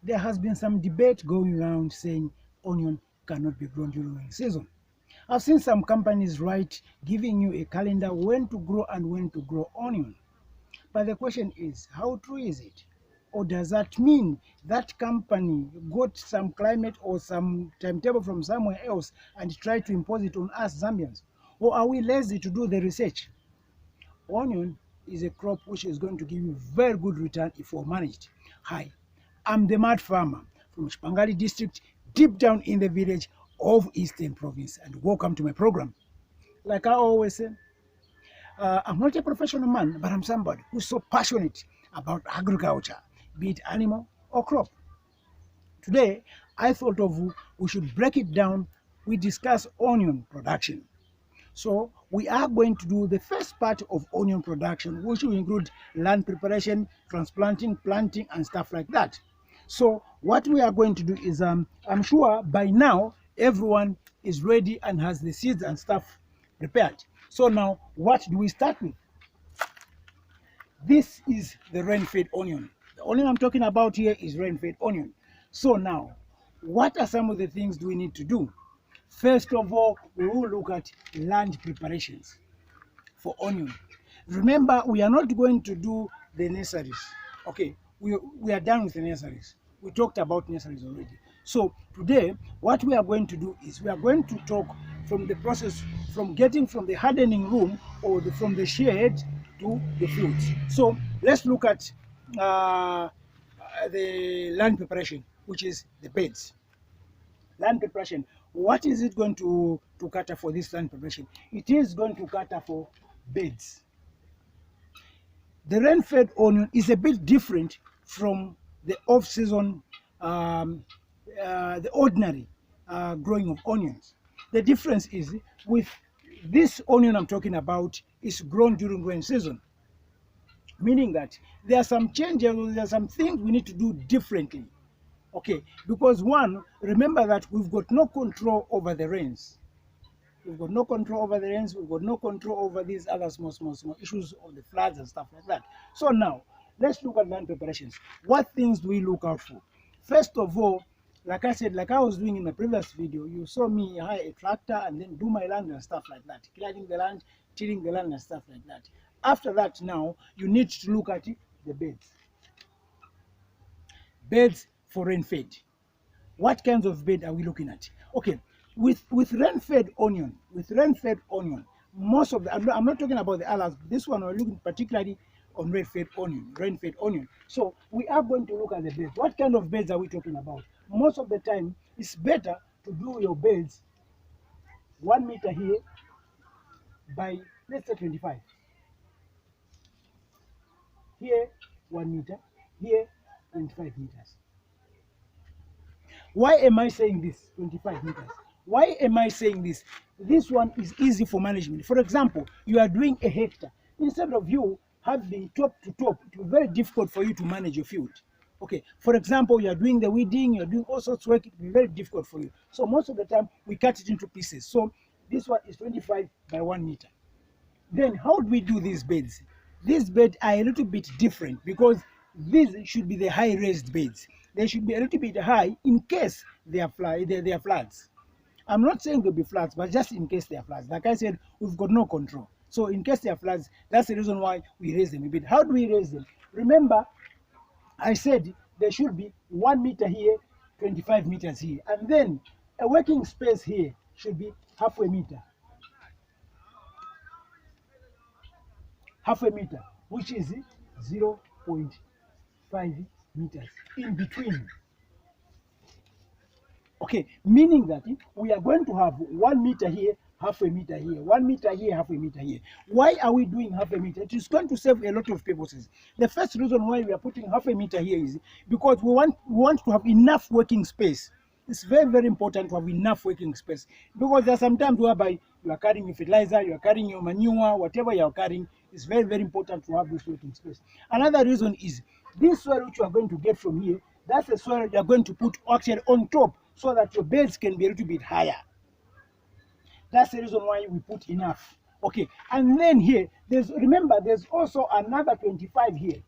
there has been some debate going around saying onion cannot be grown during rainy season. I've seen some companies write giving you a calendar when to grow and when to grow onion. But the question is, how true is it? Or does that mean that company got some climate or some timetable from somewhere else and tried to impose it on us Zambians? Or are we lazy to do the research? Onion is a crop which is going to give you very good return if well managed. Hi, I'm the mad farmer from Chipangali district, deep down in the village of Eastern Province, and welcome to my program. Like I always say, I'm not a professional man, but I'm somebody who's so passionate about agriculture, be it animal or crop. Today, I thought of we should break it down. We discuss onion production. So we are going to do the first part of onion production, which will include land preparation, transplanting, planting, and stuff like that. So what we are going to do is, I'm sure by now everyone is ready and has the seeds and stuff prepared. So now, what do we start with? This is the rain-fed onion. The onion I'm talking about here is rain-fed onion. So now, what are some of the things do we need to do? First of all, we will look at land preparations for onion. Remember, we are not going to do the nurseries. Okay, we are done with the nurseries. We talked about nurseries already. So today, what we are going to do is we are going to talk from the process from getting from the hardening room or from the shed to the fields. So let's look at the land preparation, which is the beds. Land preparation. What is it going to cater for this land preparation? It is going to cater for beds. The rain-fed onion is a bit different from the off-season, the ordinary growing of onions. The difference is with this onion I'm talking about is grown during rain season, meaning that there are some changes, there are some things we need to do differently. Okay, because one, remember that we've got no control over the rains. We've got no control over the rains. We've got no control over these other small issues of the floods and stuff like that. So now, let's look at land preparations. What things do we look out for? First of all, like I said, like I was doing in my previous video, you saw me hire a tractor and then do my land and stuff like that. Clearing the land, tilling the land and stuff like that. After that, now, you need to look at the beds. Beds for rain-fed. What kinds of bed are we looking at? Okay, with rain-fed onion, most of the, I'm not talking about the others. This one we're looking particularly on rain-fed onion. So we are going to look at the beds. What kind of beds are we talking about? Most of the time, it's better to do your beds 1 meter here by, let's say, 25. Here, 1 meter. Here, 25 meters. Why am I saying this, 25 meters? Why am I saying this? This one is easy for management. For example, you are doing a hectare. Instead of you having top to top, it will be very difficult for you to manage your field. Okay, for example, you are doing the weeding, you are doing all sorts of work, it will be very difficult for you. So most of the time, we cut it into pieces. So this one is 25 by 1 meter. Then how do we do these beds? These beds are a little bit different because these should be the high raised beds. They should be a little bit high in case they are floods. I'm not saying they'll be floods, but just in case they are floods. Like I said, we've got no control. So in case they are floods, that's the reason why we raise them a bit. How do we raise them? Remember, I said there should be 1 meter here, 25 meters here. And then a working space here should be half a meter. Half a meter, which is 0.5 meters in between. Okay, meaning that we are going to have 1 meter here, half a meter here, 1 meter here, half a meter here. Why are we doing half a meter? It is going to save a lot of purposes. The first reason why we are putting half a meter here is because we want to have enough working space. It's very, very important to have enough working space because there are some times whereby you are carrying your fertilizer, you are carrying your manure, whatever you are carrying. It's very, very important to have this working space. Another reason is this soil which you are going to get from here, that's the soil you are going to put actually on top so that your beds can be a little bit higher. That's the reason why we put enough. Okay, and then here, remember, there's also another 25 here.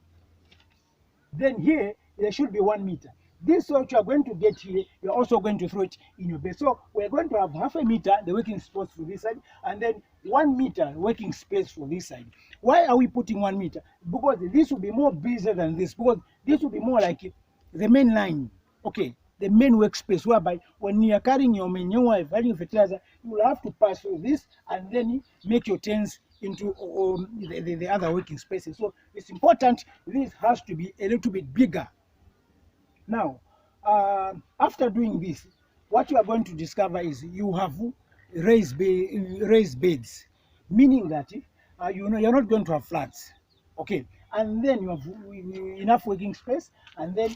Then here, there should be 1 meter. This soil you are going to get here, you're also going to throw it in your bed. So we're going to have half a meter, the working space for this side, and then 1 meter working space for this side. Why are we putting 1 meter? Because this will be more busy than this, because this will be more like the main line, okay, the main workspace, whereby when you are carrying your manure, carrying fertilizer, you will have to pass through this and then make your turns into the other working spaces. So it's important this has to be a little bit bigger. Now, after doing this, what you are going to discover is you have raised beds, meaning that you know you're not going to have floods, okay, and then you have enough working space, and then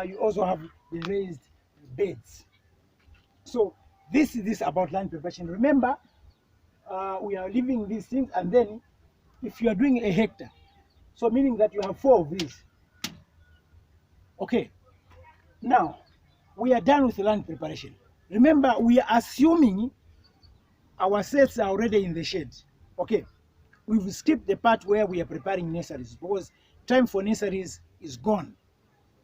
you also have the raised beds. So this is about land preparation. Remember, we are leaving these things, and then if you are doing a hectare, so meaning that you have 4 of these, okay. Now, we are done with land preparation. Remember, we are assuming our sets are already in the shed. Okay, we've skipped the part where we are preparing nurseries because time for nurseries is gone.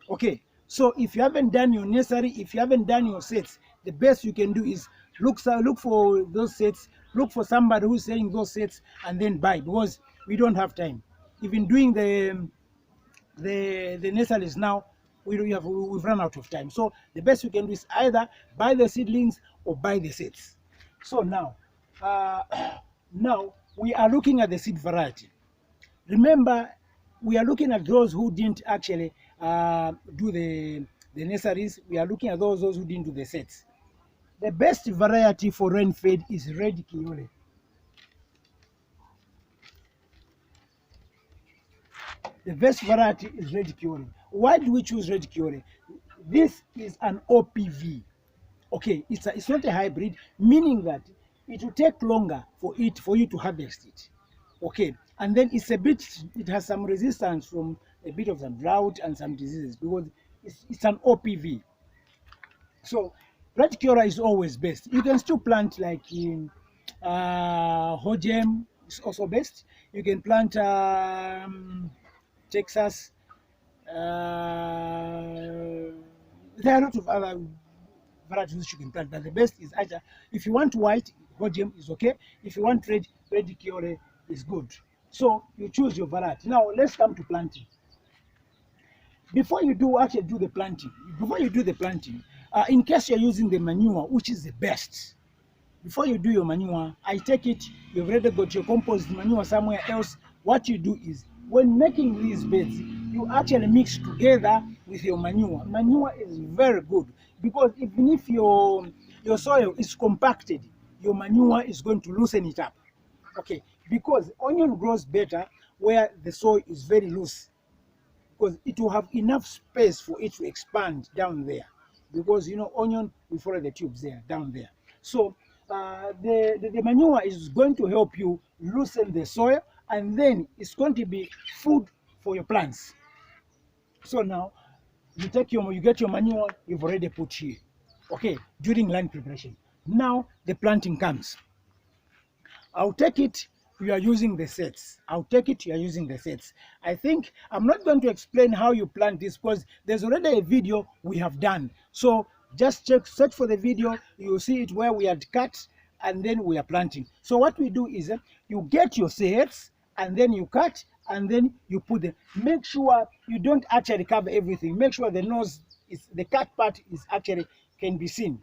Okay, so if you haven't done your nursery, if you haven't done your sets, the best you can do is look for those sets, look for somebody who's selling those sets, and then buy, because we don't have time. Even doing the nurseries now, we've run out of time. So the best you can do is either buy the seedlings or buy the sets. So now, now we are looking at the seed variety. Remember, we are looking at those who didn't actually do the nurseries. We are looking at those who didn't do the sets. The best variety for rain-fed is red Kiole. The best variety is red Kiole. Why do we choose red Kiole? This is an OPV. Okay, it's not a hybrid, meaning that it will take longer for you to harvest it. Okay, and then it has some resistance from a bit of some drought and some diseases, because it's an OPV. So red Kiora is always best. You can still plant like in Hogem is also best. You can plant Texas. There are a lot of other varieties which you can plant, but the best is either, if you want white, Hogem is okay. If you want red Kiore is good. So you choose your variety. Now let's come to planting. Before you do the planting, in case you're using the manure, which is the best, before you do your manure, I take it you've already got your compost manure somewhere else. What you do is, when making these beds, you actually mix together with your manure. Manure is very good, because even if your soil is compacted, your manure is going to loosen it up. Okay, because onion grows better where the soil is very loose, because it will have enough space for it to expand down there, because you know onion will follow the tubes there down there. So the manure is going to help you loosen the soil, and then it's going to be food for your plants. So now you get your manure you've already put here, okay, during land preparation. Now the planting comes. I'll take it you are using the sets. I think I'm not going to explain how you plant this, because there's already a video we have done. So just search for the video, you'll see it where we had cut and then we are planting. So what we do is you get your sets and then you cut and then you put them. Make sure you don't actually cover everything. Make sure the nose is, the cut part is actually can be seen.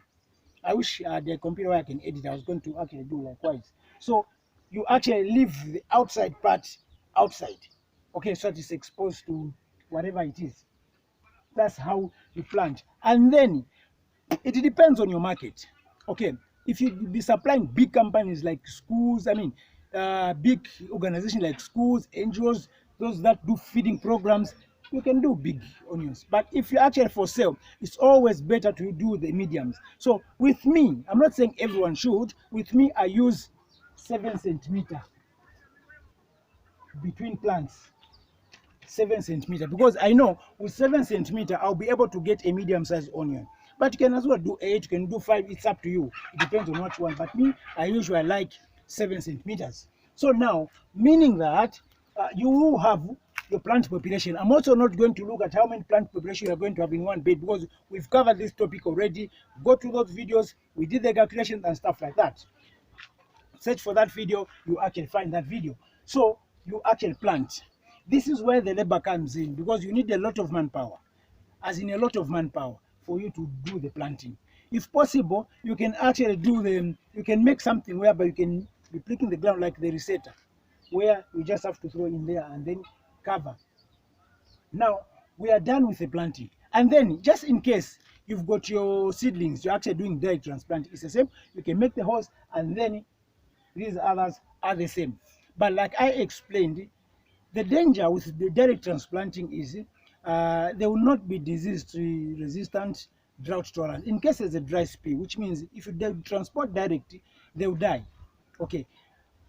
I wish the computer where I can edit. I was going to actually do likewise. So you actually leave the outside part outside, okay, so that it's exposed to whatever it is. That's how you plant. And then it depends on your market. Okay, if you be supplying big companies like schools, I mean big organizations like schools, NGOs, those that do feeding programs, you can do big onions. But if you're actually for sale, it's always better to do the mediums. So with me, I'm not saying everyone should. With me, I use 7 centimeter between plants. 7 centimeter, because I know with 7 centimeter I'll be able to get a medium-sized onion. But you can as well do 8, you can do 5, it's up to you. It depends on what you want. But me, I usually like 7 centimeters. So now, meaning that you will have your plant population. I'm also not going to look at how many plant population you are going to have in one bed, because we've covered this topic already. Go to those videos, we did the calculations and stuff like that. Search for that video, you actually find that video. So you actually plant. This is where the labor comes in, because you need a lot of manpower, as in a lot of manpower, for you to do the planting. If possible, you can actually you can make something whereby you can be pricking the ground like the resetter, where you just have to throw in there and then cover. Now we are done with the planting, and then just in case you've got your seedlings, you're actually doing direct transplant, it's the same. You can make the holes, and then these others are the same. But like I explained, the danger with the direct transplanting is they will not be disease resistant, drought tolerant. In case there's a dry spell, which means if you transport direct, they will die. Okay.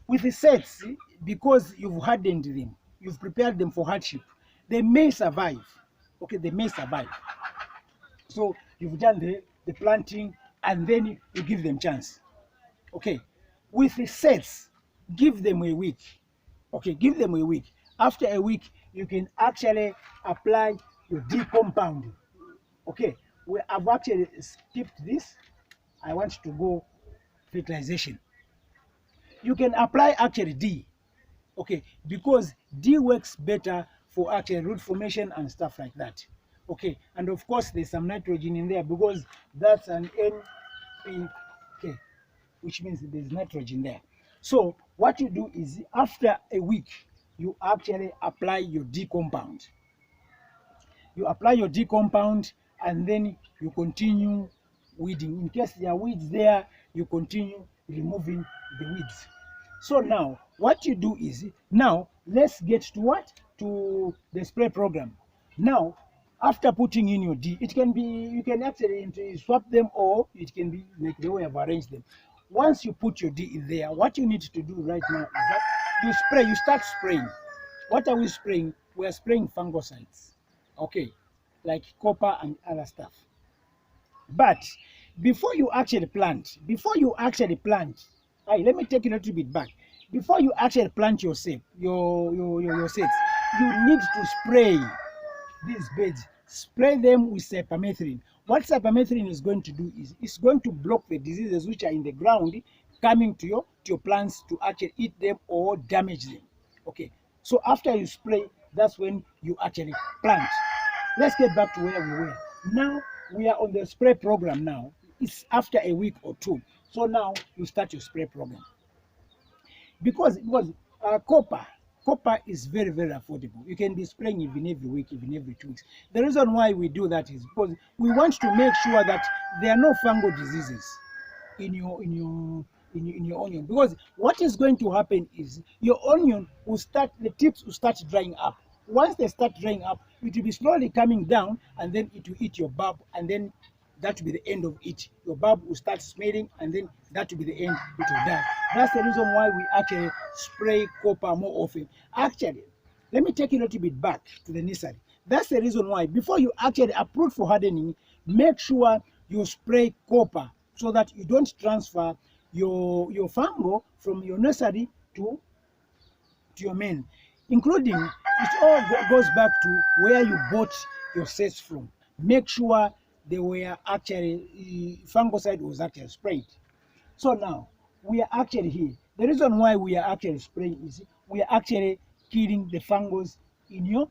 With the sets, because you've hardened them, you've prepared them for hardship, they may survive. Okay, they may survive. So you've done the planting, and then you give them chance. Okay. With the sets, give them a week. Okay, give them a week. After a week, you can actually apply your D compound. Okay, I've actually skipped this. I want to go fertilization. You can apply actually D. Okay, because D works better for actually root formation and stuff like that. Okay, and of course there's some nitrogen in there, because that's an NPK, which means there's nitrogen there. So what you do is, after a week, you actually apply your D compound. You apply your D compound, and then you continue weeding. In case there are weeds there, you continue removing the weeds. So now what you do is, now let's get to what? To the spray program. Now, after putting in your D, it can be, you can actually swap them, or it can be like the way I've arranged them. Once you put your D in there, what you need to do right now is that you spray, you start spraying. What are we spraying? We are spraying fungicides. Okay, like copper and other stuff. But before you actually plant, let me take a little bit back. Before you actually plant your sets, you need to spray these beds. Spray them with cypermethrin. What cypermethrin is going to do is, it's going to block the diseases which are in the ground coming to your plants to actually eat them or damage them. Okay, so after you spray, that's when you actually plant. Let's get back to where we were. Now we are on the spray program. Now it's after a week or two. So now you start your spray program. Because copper is very, very affordable. You can be spraying even every week, even every 2 weeks. The reason why we do that is because we want to make sure that there are no fungal diseases in your onion. Because what is going to happen is, your onion will start, the tips will start drying up. Once they start drying up, it will be slowly coming down, and then it will eat your bulb, and then that will be the end of it. Your bulb will start smelling, and then that will be the end, it will die. That's the reason why we actually spray copper more often. Actually, let me take a little bit back to the nursery. That's the reason why, before you actually uproot for hardening, make sure you spray copper, so that you don't transfer your fungo from your nursery to your main. Including, it all goes back to where you bought your sets from. Make sure they were actually, fungicide was actually sprayed. So now we are actually here. The reason why we are actually spraying is, we are actually killing the fungus in your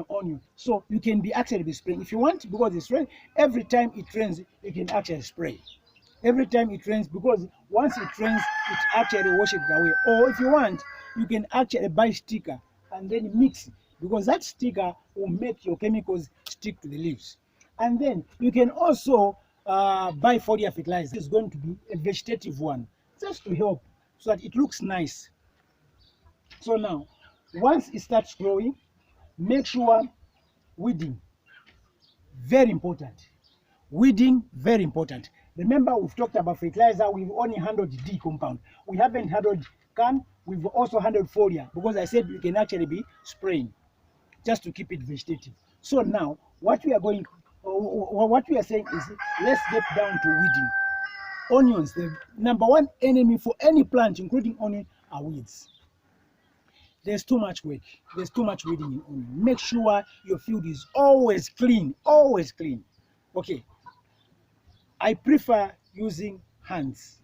onion. So you can be actually be spraying if you want, because it's rain. Every time it rains, you can actually spray. Every time it rains, because once it rains, it actually washes it away. Or if you want, you can actually buy sticker and then mix it, because that sticker will make your chemicals stick to the leaves. And then you can also buy foliar fertilizer. It's going to be a vegetative one, just to help, so that it looks nice. So now, once it starts growing, make sure weeding, very important. Weeding, very important. Remember, we've talked about fertilizer. We've only handled D compound. We haven't handled can. We've also handled foliar, because I said you can actually be spraying, just to keep it vegetative. So now, what we are saying is, let's get down to weeding. Onions, the number one enemy for any plant, including onion, are weeds. There's too much work. There's too much weeding in onion. Make sure your field is always clean. Always clean. Okay. I prefer using hands.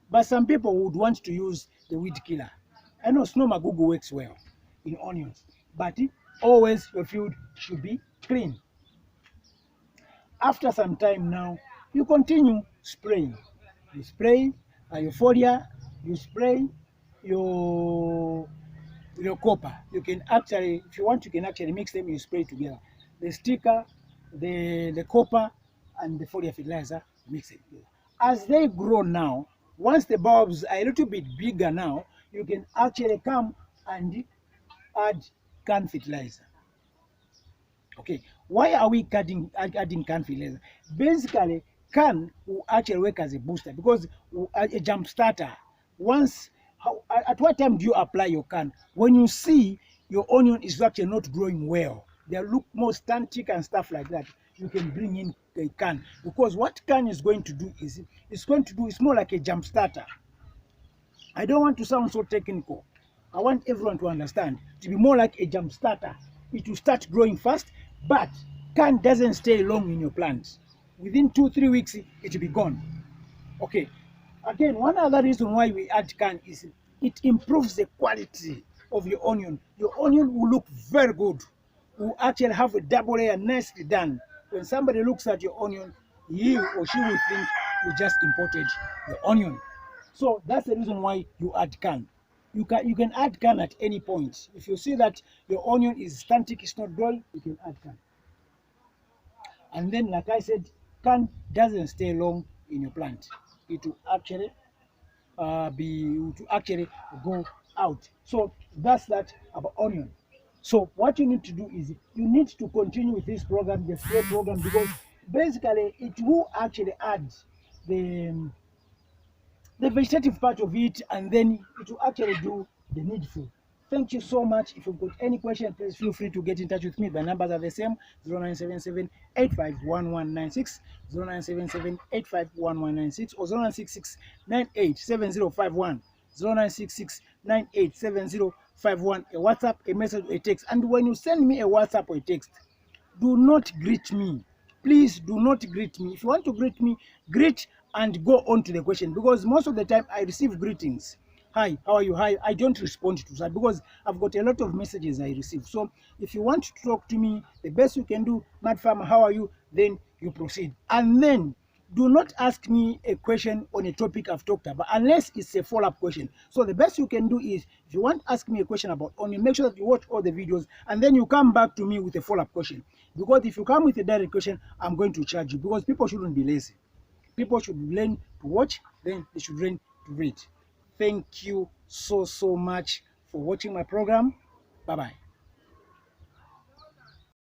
But some people would want to use the weed killer. I know snow magugu works well in onions. But always your field should be clean. After some time now, you continue spraying. You spray your foliar, you spray your copper. You can actually, if you want, you can actually mix them, you spray together. The sticker, the copper, and the foliar fertilizer, mix it together. As they grow now, once the bulbs are a little bit bigger now, you can actually come and add can fertilizer. Okay, why are we adding can fertilizer? Basically, can will actually work as a booster because a jump starter. Once, at what time do you apply your can? When you see your onion is actually not growing well, they look more stunted and stuff like that, you can bring in a can, because what can is going to do is it's more like a jump starter. I don't want to sound so technical. I want everyone to understand, to be more like a jump starter. It will start growing fast, but can doesn't stay long in your plant. Within 2-3 weeks, it will be gone. Okay. Again, one other reason why we add can is it improves the quality of your onion. Your onion will look very good. Will actually have a double layer nicely done. When somebody looks at your onion, he or she will think you just imported the onion. So that's the reason why you add can. You can add can at any point. If you see that your onion is stunted, it's not growing, you can add can. And then, like I said, can doesn't stay long in your plant. It will actually go out. So that's that about onion. So what you need to do is you need to continue with this program, the spray program, because basically it will actually add the vegetative part of it, and then it will actually do the needful. Thank you so much. If you've got any question, please feel free to get in touch with me. My numbers are the same: 0977 851196, 0977 851196, or 0966 987051, 0966 987051. A WhatsApp, a message, or a text. And when you send me a WhatsApp or a text, do not greet me. Please do not greet me. If you want to greet me, greet and go on to the question, because most of the time I receive greetings. Hi, how are you? Hi. I don't respond to that because I've got a lot of messages I receive. So if you want to talk to me, the best you can do, Mad Farmer, how are you? Then you proceed. And then do not ask me a question on a topic I've talked about unless it's a follow-up question. So the best you can do is, if you want to ask me a question about onion, make sure that you watch all the videos and then you come back to me with a follow-up question. Because if you come with a direct question, I'm going to charge you, because people shouldn't be lazy. People should learn to watch, then they should learn to read. Thank you so much for watching my program. Bye-bye.